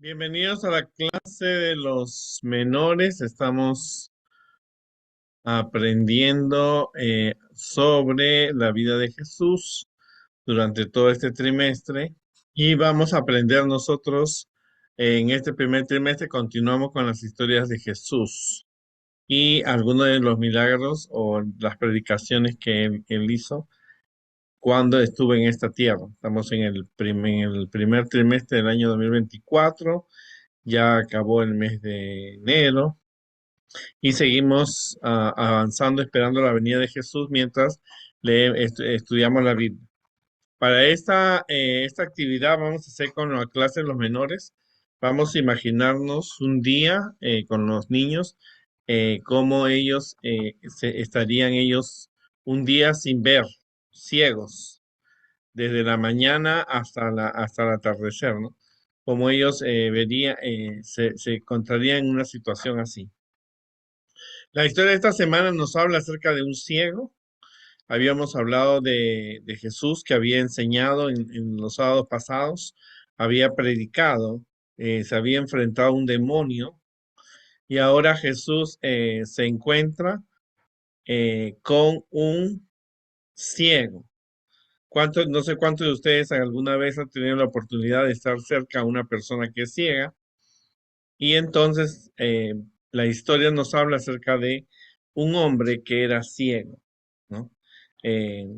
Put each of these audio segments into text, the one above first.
Bienvenidos a la clase de los menores. Estamos aprendiendo sobre la vida de Jesús durante todo este trimestre y vamos a aprender nosotros en este primer trimestre. Continuamos con las historias de Jesús y algunos de los milagros o las predicaciones que él hizo cuando estuvo en esta tierra. Estamos en el primer trimestre del año 2024. Ya acabó el mes de enero y seguimos avanzando esperando la venida de Jesús mientras estudiamos la Biblia. Para esta actividad vamos a hacer con la clase de los menores. Vamos a imaginarnos un día con los niños, cómo ellos estarían ellos un día sin ver, ciegos desde la mañana hasta el atardecer, ¿no? Como ellos se encontrarían en una situación así. La historia de esta semana nos habla acerca de un ciego. Habíamos hablado de Jesús que había enseñado en los sábados pasados, había predicado, se había enfrentado a un demonio y ahora Jesús se encuentra con un ciego. No sé cuántos de ustedes alguna vez han tenido la oportunidad de estar cerca a una persona que es ciega y entonces la historia nos habla acerca de un hombre que era ciego, ¿no? Eh,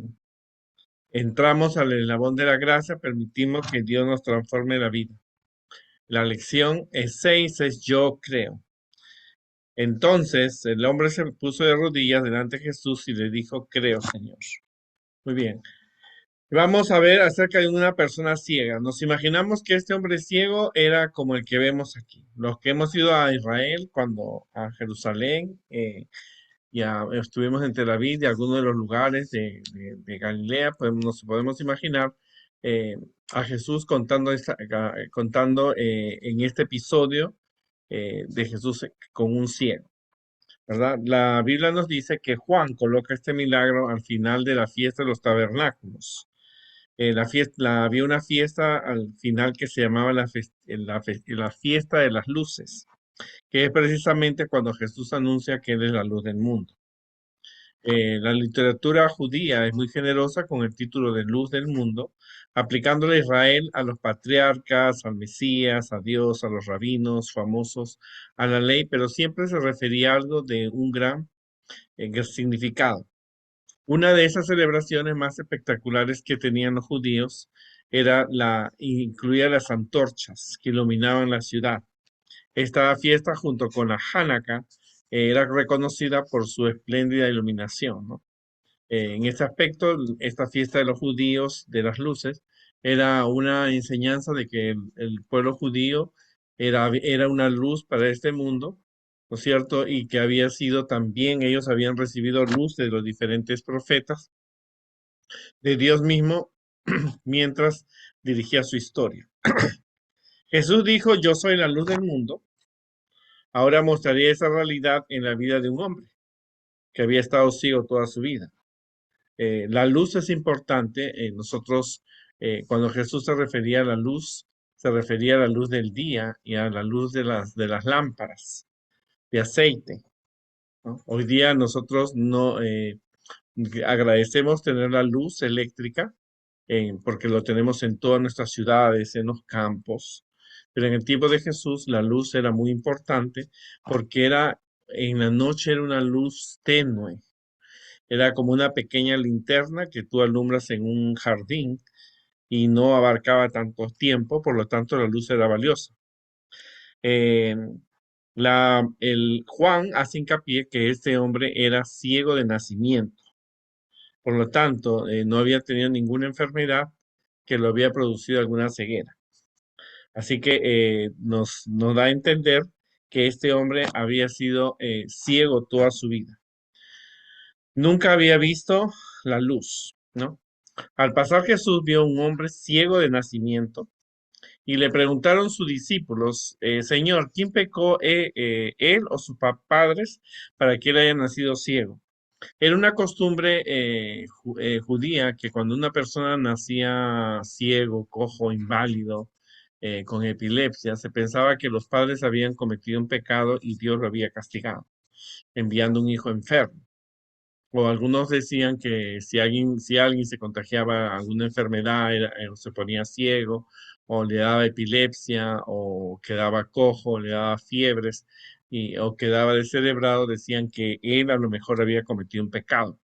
Entramos al eslabón de la gracia, permitimos que Dios nos transforme la vida. La lección es 6, es yo creo. Entonces el hombre se puso de rodillas delante de Jesús y le dijo, creo, Señor. Muy bien. Vamos a ver acerca de una persona ciega. Nos imaginamos que este hombre ciego era como el que vemos aquí. Los que hemos ido a Israel, a Jerusalén, ya estuvimos en Tel Aviv y algunos de los lugares de Galilea, pues nos podemos imaginar eh, a Jesús contando en este episodio de Jesús con un ciego, ¿verdad? La Biblia nos dice que Juan coloca este milagro al final de la fiesta de los tabernáculos. Había una fiesta al final que se llamaba la fiesta de las luces, que es precisamente cuando Jesús anuncia que Él es la luz del mundo. La literatura judía es muy generosa con el título de luz del mundo, aplicándole a Israel a los patriarcas, al Mesías, a Dios, a los rabinos famosos, a la ley, pero siempre se refería a algo de un gran significado. Una de esas celebraciones más espectaculares que tenían los judíos incluía las antorchas que iluminaban la ciudad. Esta fiesta, junto con la Hanukkah, era reconocida por su espléndida iluminación, ¿no? En este aspecto, esta fiesta de los judíos de las luces era una enseñanza de que el pueblo judío era una luz para este mundo, ¿no es cierto? Y que había sido también, ellos habían recibido luz de los diferentes profetas de Dios mismo mientras dirigía su historia. Jesús dijo, yo soy la luz del mundo. Ahora mostraría esa realidad en la vida de un hombre que había estado ciego toda su vida. La luz es importante. Cuando Jesús se refería a la luz, se refería a la luz del día y a la luz de las lámparas de aceite, ¿no? Hoy día nosotros no agradecemos tener la luz eléctrica porque lo tenemos en todas nuestras ciudades, en los campos. Pero en el tiempo de Jesús la luz era muy importante porque en la noche era una luz tenue. Era como una pequeña linterna que tú alumbras en un jardín y no abarcaba tanto tiempo, por lo tanto la luz era valiosa. Eh, el Juan hace hincapié que este hombre era ciego de nacimiento, por lo tanto no había tenido ninguna enfermedad que lo había producido alguna ceguera. Así que nos da a entender que este hombre había sido ciego toda su vida. Nunca había visto la luz, ¿no? Al pasar Jesús vio a un hombre ciego de nacimiento y le preguntaron sus discípulos, Señor, ¿quién pecó, él o sus padres para que él haya nacido ciego? Era una costumbre judía que cuando una persona nacía ciego, cojo, inválido, con epilepsia, se pensaba que los padres habían cometido un pecado y Dios lo había castigado, enviando un hijo enfermo. O algunos decían que si alguien se contagiaba alguna enfermedad, se ponía ciego, o le daba epilepsia, o quedaba cojo, o le daba fiebres, o quedaba descerebrado, decían que él a lo mejor había cometido un pecado.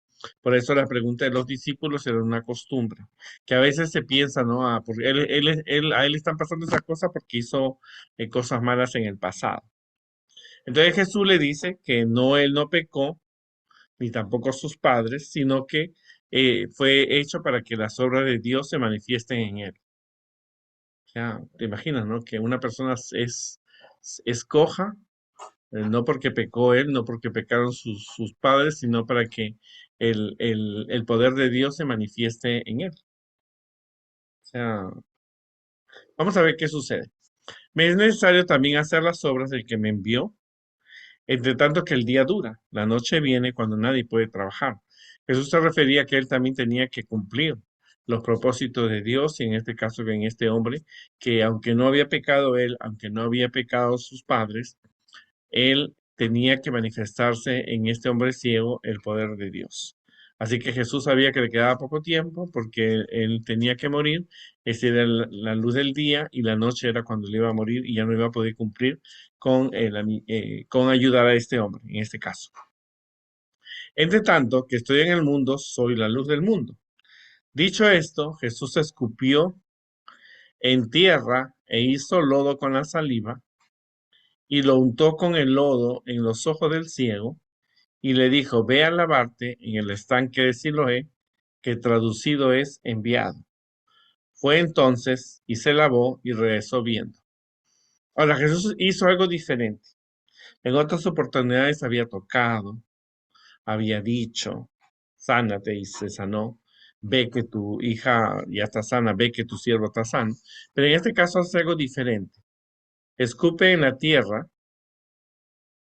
Por eso la pregunta de los discípulos era una costumbre, que a veces se piensa, ¿no? Porque a él le están pasando esas cosas porque hizo cosas malas en el pasado. Entonces Jesús le dice que no, él no pecó, ni tampoco sus padres, sino que fue hecho para que las obras de Dios se manifiesten en él. O sea, te imaginas, ¿no? Que una persona es coja, no porque pecó él, no porque pecaron sus padres, sino para que el poder de Dios se manifieste en él. O sea, vamos a ver qué sucede. Me es necesario también hacer las obras del que me envió. Entre tanto que el día dura, la noche viene cuando nadie puede trabajar. Jesús se refería a que él también tenía que cumplir los propósitos de Dios y en este caso en este hombre, que aunque no había pecado él, aunque no había pecado sus padres, él tenía que manifestarse en este hombre ciego el poder de Dios. Así que Jesús sabía que le quedaba poco tiempo porque él tenía que morir. Esa era la luz del día y la noche era cuando él iba a morir y ya no iba a poder cumplir con ayudar a este hombre, en este caso. Entre tanto, que estoy en el mundo, soy la luz del mundo. Dicho esto, Jesús escupió en tierra e hizo lodo con la saliva y lo untó con el lodo en los ojos del ciego y le dijo, ve a lavarte en el estanque de Siloé, que traducido es enviado. Fue entonces y se lavó y regresó viendo. Ahora Jesús hizo algo diferente. En otras oportunidades había tocado, había dicho, sánate y se sanó. Ve que tu hija ya está sana, ve que tu siervo está sano. Pero en este caso hace algo diferente. Escupe en la tierra,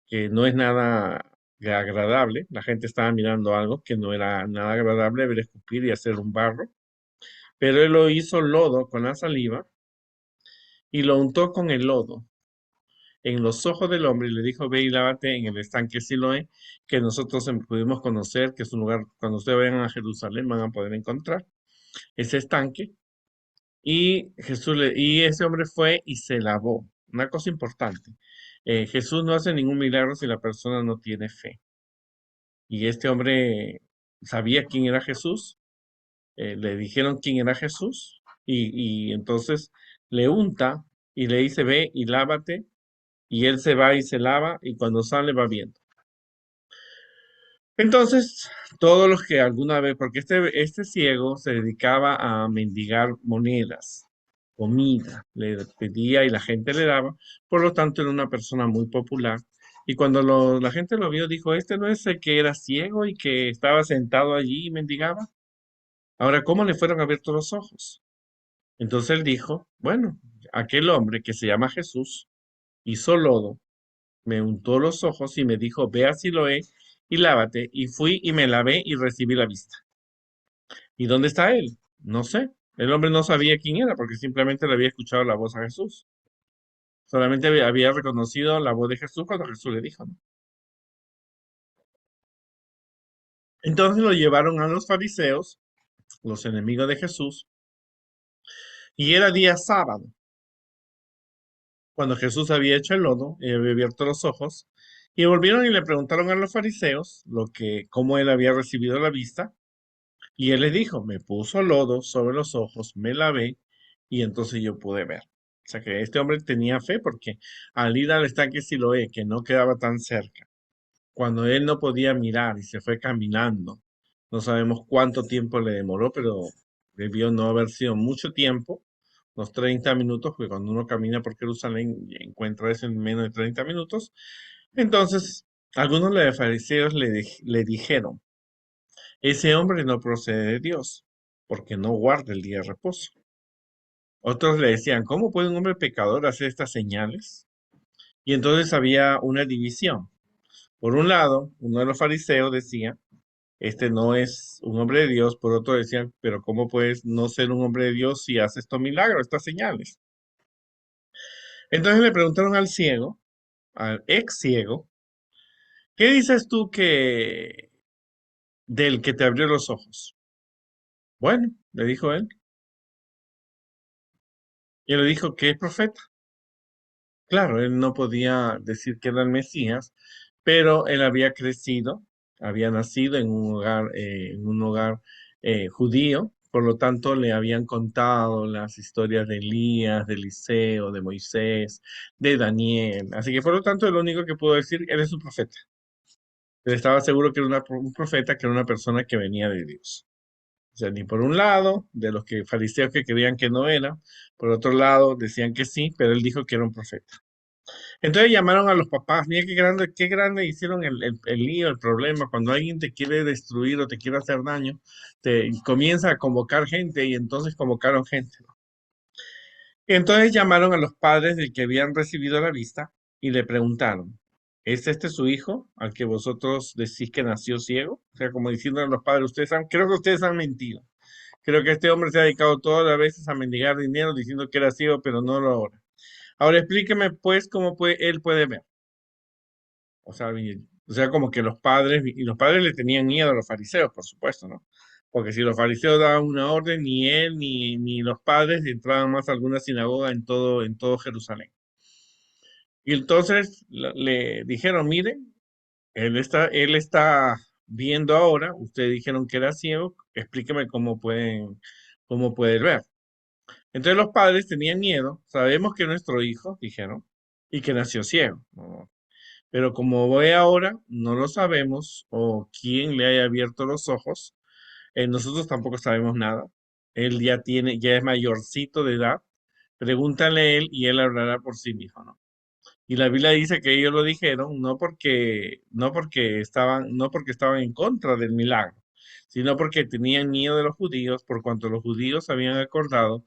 que no es nada agradable. La gente estaba mirando algo que no era nada agradable, ver escupir y hacer un barro. Pero él lo hizo lodo con la saliva y lo untó con el lodo en los ojos del hombre y le dijo, ve y lávate en el estanque Siloé, que nosotros pudimos conocer, que es un lugar, cuando ustedes vayan a Jerusalén van a poder encontrar ese estanque. Y ese hombre fue y se lavó. Una cosa importante, Jesús no hace ningún milagro si la persona no tiene fe. Y este hombre sabía quién era Jesús, le dijeron quién era Jesús, y entonces le unta y le dice, ve y lávate, y él se va y se lava, y cuando sale va viendo. Entonces, todos los que alguna vez, porque este ciego se dedicaba a mendigar monedas, comida, le pedía y la gente le daba, por lo tanto era una persona muy popular. Y cuando la gente lo vio, dijo, este no es el que era ciego y que estaba sentado allí y mendigaba. Ahora, ¿cómo le fueron abiertos los ojos? Entonces él dijo, bueno, aquel hombre que se llama Jesús hizo lodo, me untó los ojos y me dijo, ve a Siloé y lávate. Y fui y me lavé y recibí la vista. ¿Y dónde está él? No sé. El hombre no sabía quién era porque simplemente le había escuchado la voz a Jesús. Solamente había reconocido la voz de Jesús cuando Jesús le dijo, ¿no? Entonces lo llevaron a los fariseos, los enemigos de Jesús, y era día sábado. Cuando Jesús había hecho el lodo y había abierto los ojos, y volvieron y le preguntaron a los fariseos cómo él había recibido la vista, y él les dijo, me puso lodo sobre los ojos, me lavé, y entonces yo pude ver. O sea que este hombre tenía fe porque al ir al estanque Siloé, que no quedaba tan cerca, cuando él no podía mirar y se fue caminando, no sabemos cuánto tiempo le demoró, pero debió no haber sido mucho tiempo, unos 30 minutos, porque cuando uno camina por Jerusalén y encuentra eso en menos de 30 minutos. Entonces, algunos de los fariseos le dijeron, ese hombre no procede de Dios, porque no guarda el día de reposo. Otros le decían, ¿cómo puede un hombre pecador hacer estas señales? Y entonces había una división. Por un lado, uno de los fariseos decía, este no es un hombre de Dios. Por otro decían, pero ¿cómo puedes no ser un hombre de Dios si hace estos milagros, estas señales? Entonces le preguntaron al ciego, al ex ciego, ¿qué dices tú que del que te abrió los ojos? Bueno, le dijo él, y le dijo que es profeta. Claro, él no podía decir que era el Mesías, pero él había crecido, había nacido en un hogar judío, por lo tanto le habían contado las historias de Elías, de Eliseo, de Moisés, de Daniel. Así que por lo tanto, lo único que puedo decir, él es un profeta. Él estaba seguro que era un profeta, que era una persona que venía de Dios. O sea, ni por un lado, de los que fariseos que creían que no era, por otro lado decían que sí, pero él dijo que era un profeta. Entonces llamaron a los papás, mira qué grande hicieron el lío, el problema. Cuando alguien te quiere destruir o te quiere hacer daño, te comienza a convocar gente y entonces convocaron gente, ¿no? Entonces llamaron a los padres del que habían recibido la vista y le preguntaron, ¿es este su hijo al que vosotros decís que nació ciego? O sea, como diciendo a los padres, creo que ustedes han mentido. Creo que este hombre se ha dedicado todas las veces a mendigar dinero diciendo que era ciego, pero no lo ahora. Ahora explíqueme pues él puede ver. O sea, como que los padres le tenían miedo a los fariseos, por supuesto, ¿no? Porque si los fariseos daban una orden, ni él ni los padres entraban más a alguna sinagoga en todo Jerusalén. Y entonces le dijeron, miren, él está viendo ahora, ustedes dijeron que era ciego, explíqueme cómo puede ver. Entonces los padres tenían miedo, sabemos que nuestro hijo, dijeron, y que nació ciego, ¿no? Pero como voy ahora, no lo sabemos o quién le haya abierto los ojos. Nosotros tampoco sabemos nada. Él ya es mayorcito de edad. Pregúntale a él y él hablará por sí mismo, ¿no? Y la Biblia dice que ellos lo dijeron no porque estaban en contra del milagro, sino porque tenían miedo de los judíos, por cuanto los judíos habían acordado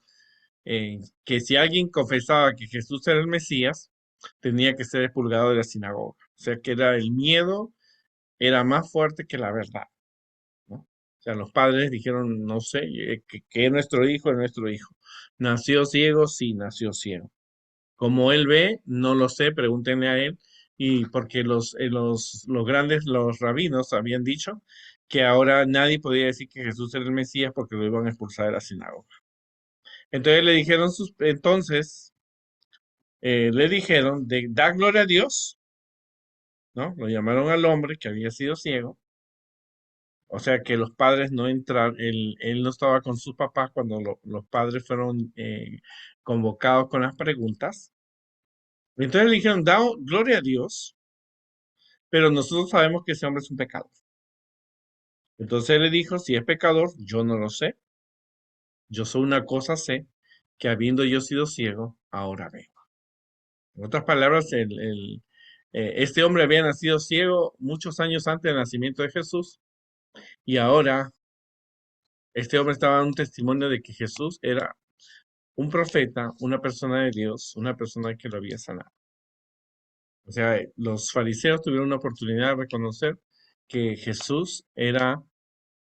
que si alguien confesaba que Jesús era el Mesías, tenía que ser expulgado de la sinagoga. O sea que el miedo era más fuerte que la verdad, ¿no? O sea, los padres dijeron, no sé, que es nuestro hijo. ¿Nació ciego? Sí, nació ciego. Como él ve, no lo sé, pregúntenle a él. Y porque los rabinos habían dicho que ahora nadie podía decir que Jesús era el Mesías porque lo iban a expulsar de la sinagoga. Entonces le dijeron, da gloria a Dios, ¿no? Lo llamaron al hombre que había sido ciego, o sea que los padres no entraron, él no estaba con sus papás cuando los padres fueron convocados con las preguntas. Entonces le dijeron, da gloria a Dios, pero nosotros sabemos que ese hombre es un pecador. Entonces él le dijo, si es pecador, yo no lo sé, yo soy una cosa sé, que habiendo yo sido ciego, ahora veo. En otras palabras, este hombre había nacido ciego muchos años antes del nacimiento de Jesús y ahora este hombre estaba dando un testimonio de que Jesús era un profeta, una persona de Dios, una persona que lo había sanado. O sea, los fariseos tuvieron una oportunidad de reconocer que Jesús era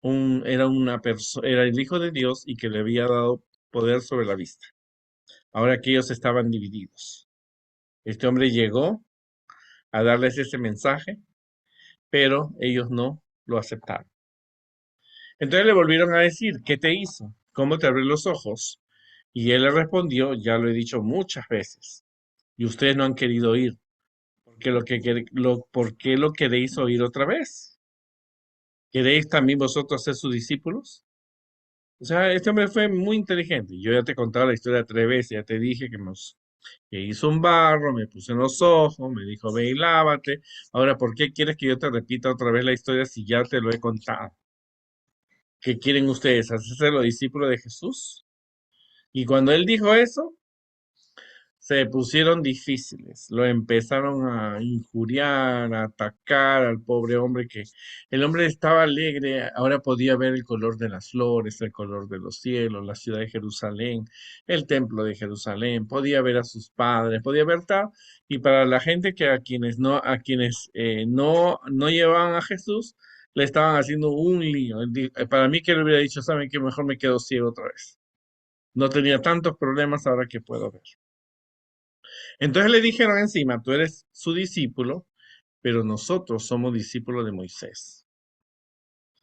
el Hijo de Dios y que le había dado poder sobre la vista. Ahora que ellos estaban divididos. Este hombre llegó a darles ese mensaje, pero ellos no lo aceptaron. Entonces le volvieron a decir, ¿qué te hizo? ¿Cómo te abrió los ojos? Y él le respondió, ya lo he dicho muchas veces, y ustedes no han querido oír, porque ¿por qué lo queréis oír otra vez? ¿Queréis también vosotros ser sus discípulos? O sea, este hombre fue muy inteligente. Yo ya te he contado la historia 3 veces, ya te dije que hizo un barro, me puse en los ojos, me dijo, ve y lávate. Ahora, ¿por qué quieres que yo te repita otra vez la historia si ya te lo he contado? ¿Qué quieren ustedes? ¿Hacerse los discípulos de Jesús? Y cuando él dijo eso, se pusieron difíciles. Lo empezaron a injuriar, a atacar al pobre hombre que el hombre estaba alegre, ahora podía ver el color de las flores, el color de los cielos, la ciudad de Jerusalén, el templo de Jerusalén, podía ver a sus padres, podía ver tal. Y para la gente que a quienes no llevaban a Jesús, le estaban haciendo un lío. Para mí que él hubiera dicho, ¿saben qué? Mejor me quedo ciego otra vez. No tenía tantos problemas ahora que puedo ver. Entonces le dijeron encima, tú eres su discípulo, pero nosotros somos discípulos de Moisés.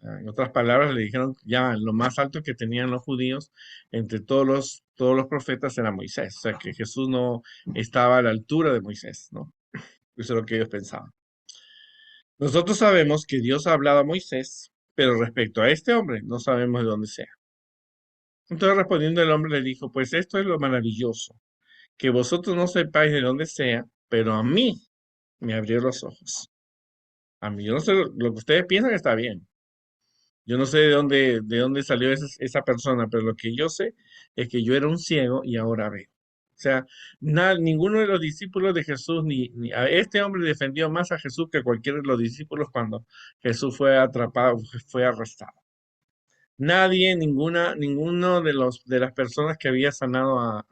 En otras palabras, le dijeron ya lo más alto que tenían los judíos entre todos los profetas era Moisés. O sea que Jesús no estaba a la altura de Moisés, ¿no? Eso es lo que ellos pensaban. Nosotros sabemos que Dios ha hablado a Moisés, pero respecto a este hombre no sabemos de dónde sea. Entonces respondiendo el hombre le dijo, pues esto es lo maravilloso, que vosotros no sepáis de dónde sea, pero a mí me abrió los ojos. A mí, yo no sé lo que ustedes piensan está bien. Yo no sé de dónde salió esa persona, pero lo que yo sé es que yo era un ciego y ahora veo. O sea, ninguno de los discípulos de Jesús, ni a este hombre defendió más a Jesús que cualquiera de los discípulos cuando Jesús fue atrapado, fue arrestado. Nadie, ninguno de las personas que había sanado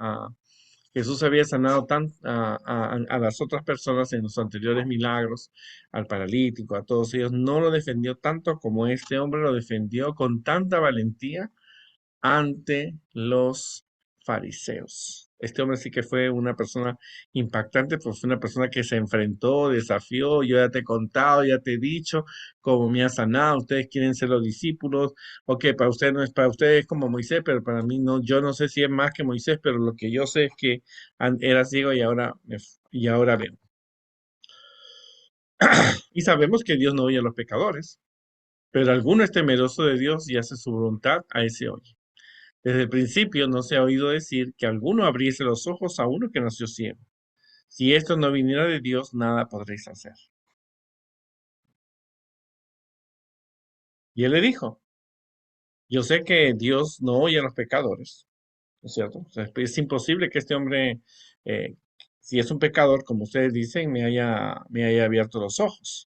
Jesús había sanado a las otras personas en los anteriores milagros, al paralítico, a todos ellos, no lo defendió tanto como este hombre lo defendió con tanta valentía ante los fariseos. Este hombre sí que fue una persona impactante, pues fue una persona que se enfrentó, desafió, yo ya te he contado, ya te he dicho cómo me ha sanado, ustedes quieren ser los discípulos, ok, para ustedes no es, para ustedes es como Moisés, pero para mí no, yo no sé si es más que Moisés, pero lo que yo sé es que era ciego y ahora veo. Y sabemos que Dios no oye a los pecadores, pero alguno es temeroso de Dios y hace su voluntad, a ese oye. Desde el principio no se ha oído decir que alguno abriese los ojos a uno que nació ciego. Si esto no viniera de Dios, nada podréis hacer. Y él le dijo, yo sé que Dios no oye a los pecadores, ¿no es cierto? O sea, es imposible que este hombre, eh, si es un pecador, como ustedes dicen, me haya abierto los ojos.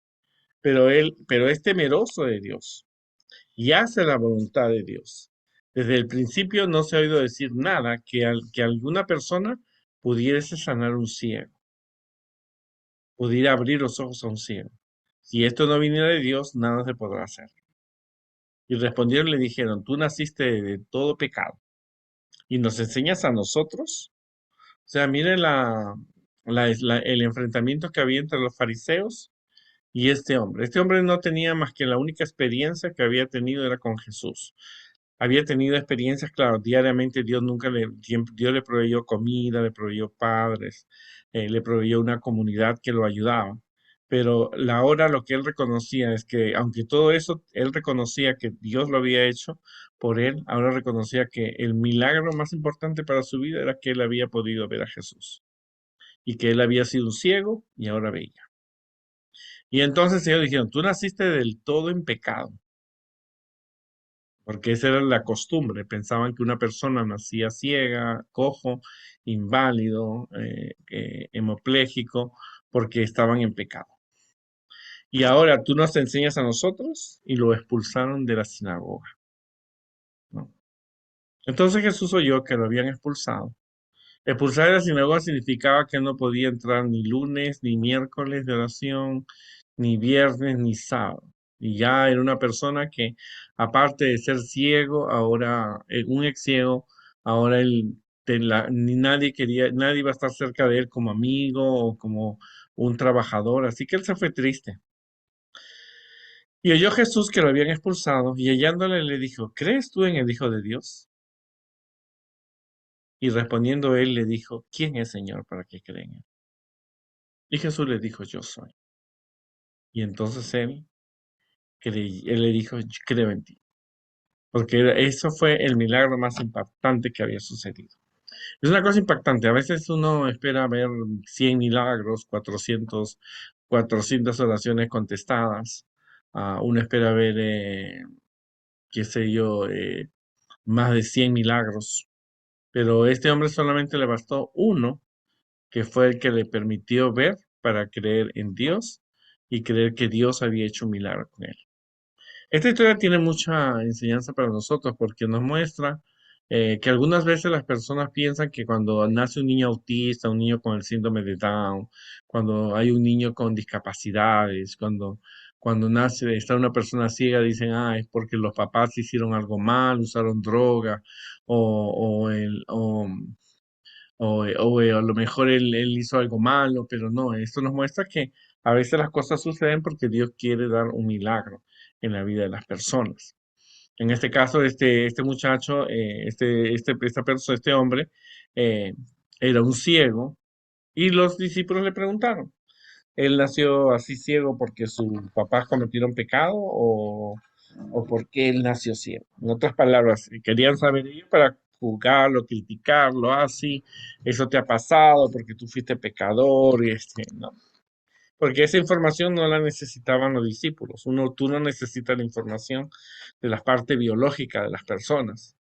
Pero es temeroso de Dios y hace la voluntad de Dios. Desde el principio no se ha oído decir nada que alguna persona pudiese sanar un ciego, pudiera abrir los ojos a un ciego. Si esto no viniera de Dios, nada se podrá hacer. Y respondieron y le dijeron, tú naciste de todo pecado y nos enseñas a nosotros. O sea, miren el enfrentamiento que había entre los fariseos y este hombre. Este hombre no tenía más que la única experiencia que había tenido era con Jesús. Había tenido experiencias, claro, diariamente Dios le proveyó comida, le proveyó padres, le proveyó una comunidad que lo ayudaba. Pero la hora lo que él reconocía es que, aunque todo eso, él reconocía que Dios lo había hecho por él, ahora reconocía que el milagro más importante para su vida era que él había podido ver a Jesús y que él había sido un ciego y ahora veía. Y entonces ellos dijeron, tú naciste del todo en pecado, porque esa era la costumbre. Pensaban que una persona nacía ciega, cojo, inválido, hemipléjico, porque estaban en pecado. Y ahora tú nos enseñas a nosotros y lo expulsaron de la sinagoga, ¿no? Entonces Jesús oyó que lo habían expulsado. Expulsar de la sinagoga significaba que no podía entrar ni lunes, ni miércoles de oración, ni viernes, ni sábado. Y ya era una persona que, aparte de ser ciego, ahora, un ex ciego, ahora ni nadie quería, nadie iba a estar cerca de él como amigo o como un trabajador. Así que él se fue triste. Y oyó Jesús que lo habían expulsado y hallándole le dijo, ¿crees tú en el Hijo de Dios? Y respondiendo él le dijo, ¿quién es Señor para que creen en él? Y Jesús le dijo, yo soy. Y entonces él le dijo, yo creo en ti. Porque eso fue el milagro más impactante que había sucedido. Es una cosa impactante. A veces uno espera ver 100 milagros, 400 oraciones contestadas. Uno espera ver, qué sé yo, más de 100 milagros. Pero a este hombre solamente le bastó uno, que fue el que le permitió ver para creer en Dios y creer que Dios había hecho un milagro con él. Esta historia tiene mucha enseñanza para nosotros porque nos muestra que algunas veces las personas piensan que cuando nace un niño autista, un niño con el síndrome de Down, cuando hay un niño con discapacidades, cuando está una persona ciega, dicen, ah, es porque los papás hicieron algo mal, usaron droga o, o, el- o o a lo mejor él hizo algo malo, pero no, esto nos muestra que a veces las cosas suceden porque Dios quiere dar un milagro en la vida de las personas. En este caso, este muchacho, esta persona, este hombre, eh, era un ciego y los discípulos le preguntaron, ¿él nació así ciego porque sus papás cometieron pecado o por qué él nació ciego? En otras palabras, querían saber ellos para juzgarlo, criticarlo, así, eso te ha pasado porque tú fuiste pecador y ¿no? Porque esa información no la necesitaban los discípulos. Tú no necesitas la información de la parte biológica de las personas.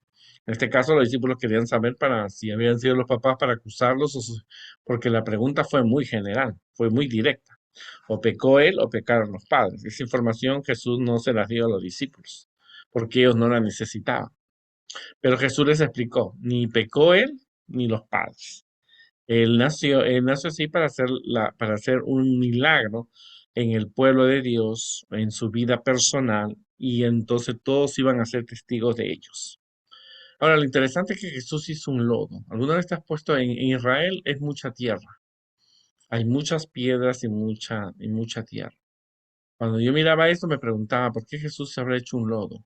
En este caso, los discípulos querían saber para si habían sido los papás para acusarlos, porque la pregunta fue muy general, fue muy directa. O pecó él o pecaron los padres. Esa información Jesús no se la dio a los discípulos, porque ellos no la necesitaban. Pero Jesús les explicó, ni pecó él ni los padres. Él nació así para hacer un milagro en el pueblo de Dios, en su vida personal, y entonces todos iban a ser testigos de ellos. Ahora, lo interesante es que Jesús hizo un lodo. ¿Alguna vez te has puesto en Israel? Es mucha tierra. Hay muchas piedras y mucha tierra. Cuando yo miraba esto, me preguntaba, ¿por qué Jesús se habrá hecho un lodo?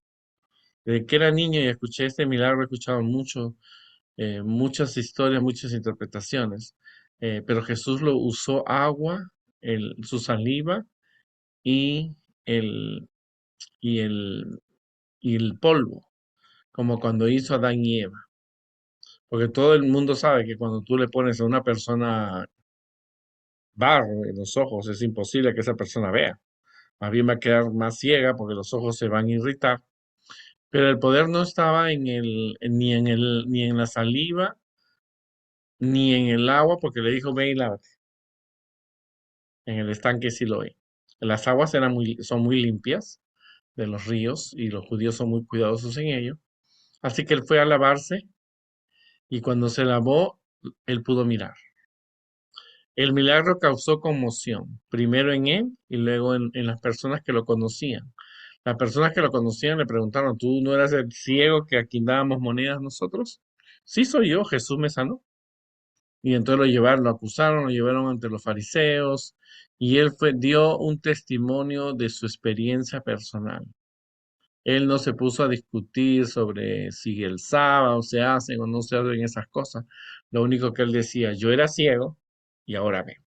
Desde que era niño y escuché este milagro, he escuchado muchas historias, muchas interpretaciones, pero Jesús lo usó agua, su saliva y el, y el, y el polvo, como cuando hizo Adán y Eva. Porque todo el mundo sabe que cuando tú le pones a una persona barro en los ojos, es imposible que esa persona vea. Más bien va a quedar más ciega porque los ojos se van a irritar. Pero el poder no estaba ni en la saliva, ni en el agua, porque le dijo, ve y lávate en el estanque Siloé. Las aguas son muy limpias de los ríos y los judíos son muy cuidadosos en ello. Así que él fue a lavarse y cuando se lavó, él pudo mirar. El milagro causó conmoción, primero en él y luego en las personas que lo conocían. Las personas que lo conocían le preguntaron, ¿tú no eras el ciego que aquí dábamos monedas nosotros? Sí, soy yo, Jesús me sanó. Y entonces lo acusaron, lo llevaron ante los fariseos y él dio un testimonio de su experiencia personal. Él no se puso a discutir sobre si el sábado se hacen o no se hacen esas cosas. Lo único que él decía, yo era ciego y ahora veo.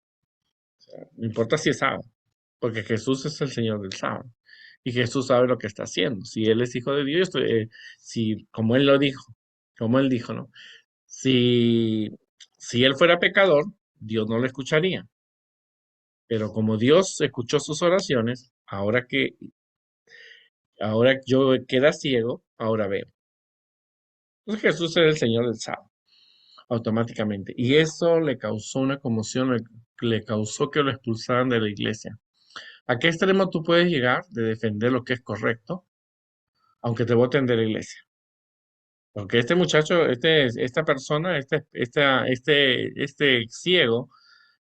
No importa si es sábado, porque Jesús es el Señor del sábado. Y Jesús sabe lo que está haciendo. Si Él es hijo de Dios, si, como Él lo dijo, como Él dijo, ¿no? Si, si Él fuera pecador, Dios no lo escucharía. Pero como Dios escuchó sus oraciones, ahora yo que era ciego, ahora veo. Entonces Jesús era el Señor del sábado, automáticamente. Y eso le causó una conmoción, le causó que lo expulsaran de la iglesia. ¿A qué extremo tú puedes llegar de defender lo que es correcto, aunque te voten de la iglesia? Porque este muchacho, esta persona, este ciego,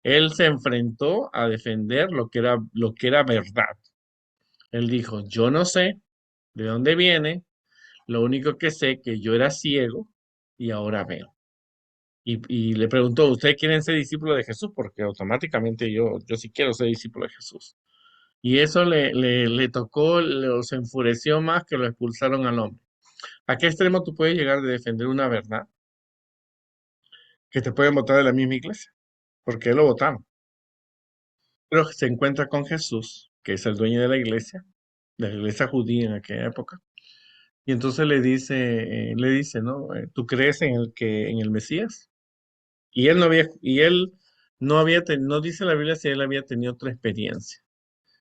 él se enfrentó a defender lo que era verdad. Él dijo, yo no sé de dónde viene, lo único que sé que yo era ciego y ahora veo. Y le preguntó, ¿ustedes quieren ser discípulos de Jesús? Porque automáticamente yo sí quiero ser discípulo de Jesús. Y eso le tocó, los enfureció más que lo expulsaron al hombre. ¿A qué extremo tú puedes llegar de defender una verdad que te pueden votar de la misma iglesia? Porque él lo votaron. Pero se encuentra con Jesús, que es el dueño de la iglesia judía en aquella época. Y entonces le dice, ¿no? ¿Tú crees en el Mesías? Y él no dice la Biblia si él había tenido otra experiencia.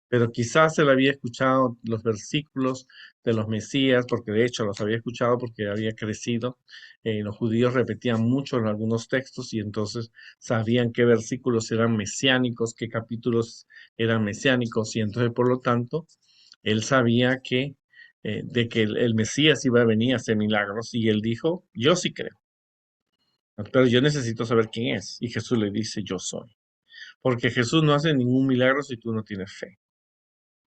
Pero quizás él había escuchado los versículos de los Mesías, porque de hecho los había escuchado porque había crecido. Los judíos repetían mucho en algunos textos y entonces sabían qué versículos eran mesiánicos, qué capítulos eran mesiánicos y entonces por lo tanto él sabía de que el Mesías iba a venir a hacer milagros y él dijo, yo sí creo, pero yo necesito saber quién es. Y Jesús le dice, yo soy. Porque Jesús no hace ningún milagro si tú no tienes fe.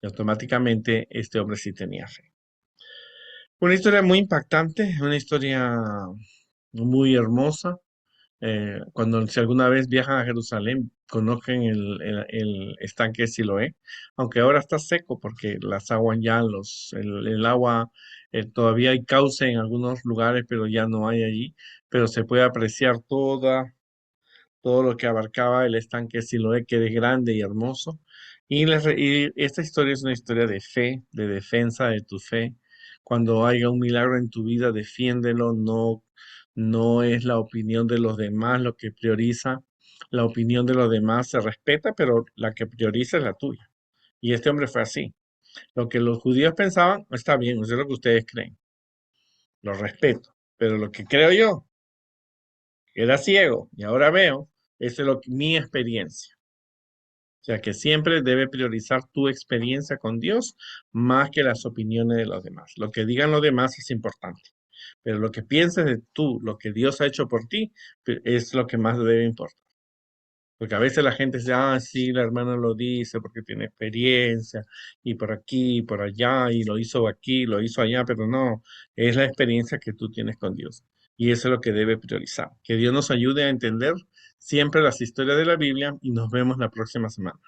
Y automáticamente este hombre sí tenía fe. Una historia muy impactante, una historia muy hermosa, Cuando si alguna vez viajan a Jerusalén, conozcan el estanque de Siloé, aunque ahora está seco porque las aguas ya, el agua, todavía hay cauce en algunos lugares, pero ya no hay allí, pero se puede apreciar todo lo que abarcaba el estanque de Siloé, que es grande y hermoso. Y esta historia es una historia de fe, de defensa de tu fe. Cuando haya un milagro en tu vida, defiéndelo, no es la opinión de los demás lo que prioriza. La opinión de los demás se respeta, pero la que prioriza es la tuya. Y este hombre fue así. Lo que los judíos pensaban, está bien, eso es lo que ustedes creen, lo respeto. Pero lo que creo yo, era ciego y ahora veo, eso es mi experiencia. O sea que siempre debe priorizar tu experiencia con Dios más que las opiniones de los demás. Lo que digan los demás es importante, pero lo que pienses de tú, lo que Dios ha hecho por ti, es lo que más debe importar. Porque a veces la gente dice, ah, sí, la hermana lo dice porque tiene experiencia, y por aquí, y por allá, y lo hizo aquí, lo hizo allá, pero no, es la experiencia que tú tienes con Dios. Y eso es lo que debe priorizar. Que Dios nos ayude a entender siempre las historias de la Biblia y nos vemos la próxima semana.